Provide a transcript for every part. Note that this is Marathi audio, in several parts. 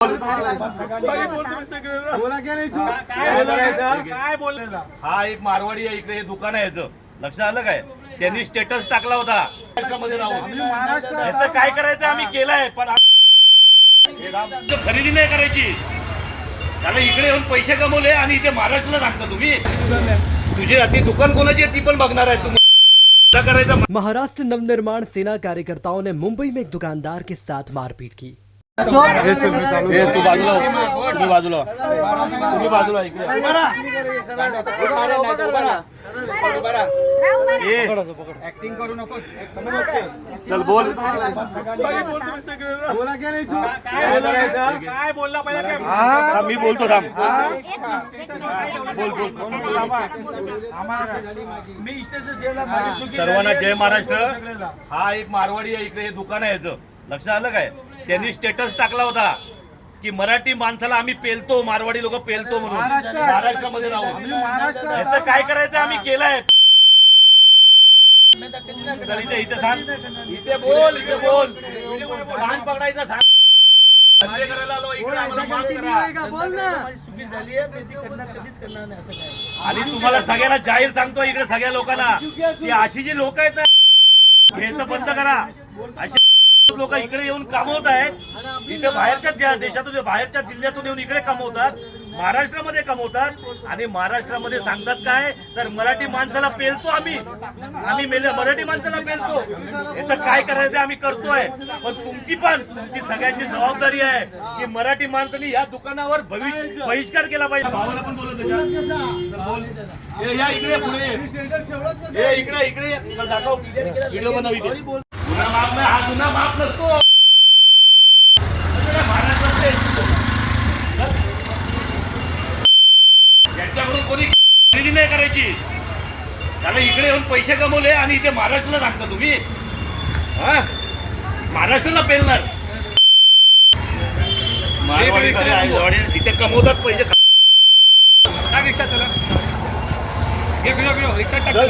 बोला क्या नाही तू काय बोललेला हा एक मारवाडी आहे इकडे हे दुकान आहे याचं लक्षात आलं काय त्यांनी स्टेटस टाकला होता मध्ये राहून याचं काय करायचं आम्ही केलंय पण खरेदी नाही करायची त्याला इकडे येऊन पैसे कमवले आणि इथे महाराष्ट्राला सांगता तुम्ही तुझी ती दुकान कोणाची आहे ती पण बघणार आहे तुम्ही करायचा। महाराष्ट्र नवनिर्माण सेना कार्यकर्ताओं ने मुंबई में एक दुकानदार के साथ मारपीट की। तू बाजूला तुम्ही बाजूला तुम्ही बाजूला इकडे ऍक्टिंग करू नको चल बोल बोला क्या नाही तू काय बोलला पहिला मी बोलतो थांब बोल बोल मी सर्वांना जय महाराष्ट्र। हा एक मारवाडी आहे इकडे हे दुकान आहे याचं लक्षात आलं काय त्यांनी स्टेटस टाकला होता की मराठी माणसाला आम्ही पेलतो मारवाडी लोक पेलतो म्हणून महाराष्ट्रामध्ये राहून याचं काय करायचं आम्ही केलंय इथे इथे सांग इथे बोल कान पकडायचा सांग करायला आलो इकडे आम्हाला माफ करा बोल ना चुकी झाली आहे ती करणार कधीच करणार नाही असं काय आणि तुम्हाला सगळ्यांना जाहीर सांगतो इकडे सगळ्या लोकांना की अशी जी लोक आहेत ना घ्यायचं बंद करा अशी लोक इकडे येऊन कमवत आहेत इथे बाहेरच्या देशातून बाहेरच्या जिल्ह्यातून येऊन इकडे कमवतात महाराष्ट्रामध्ये कमवतात आणि महाराष्ट्रामध्ये सांगतात काय तर मराठी माणसाला पेलतो आम्ही मराठी माणसाला पेलतो याचं काय करायचं आम्ही करतोय पण तुमची सगळ्यांची जबाबदारी आहे की मराठी माणसाने या दुकानावर बहिष्कार केला पाहिजे। भावाला पण बोलत या इकडे पुढे इकडे दाखव व्हिडिओ बनव इथे गुन्हा माफ नाही हा गुन्हा माफ नसतो यांच्याकडून कोणी खरेदी नाही करायची त्याला इकडे येऊन पैसे कमवले आणि इथे महाराष्ट्राला सांगता तुम्ही महाराष्ट्राला पेलणार इथे कमवतात पैसे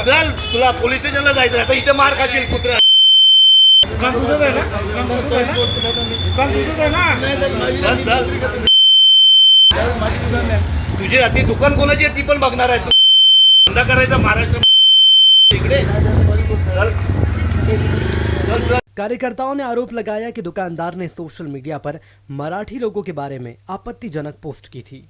चल तुला पोलीस स्टेशनला जायचं आता इथे मार खाशील कुत्र्या तुझी ती दुकान कोणाची आहे ती पण बघणार आहे धंदा करायचा महाराष्ट्र इकडे चल। कार्यकर्ताओं ने आरोप लगाया कि दुकानदार ने सोशल मीडिया पर मराठी लोगों के बारे में आपत्तिजनक पोस्ट की थी।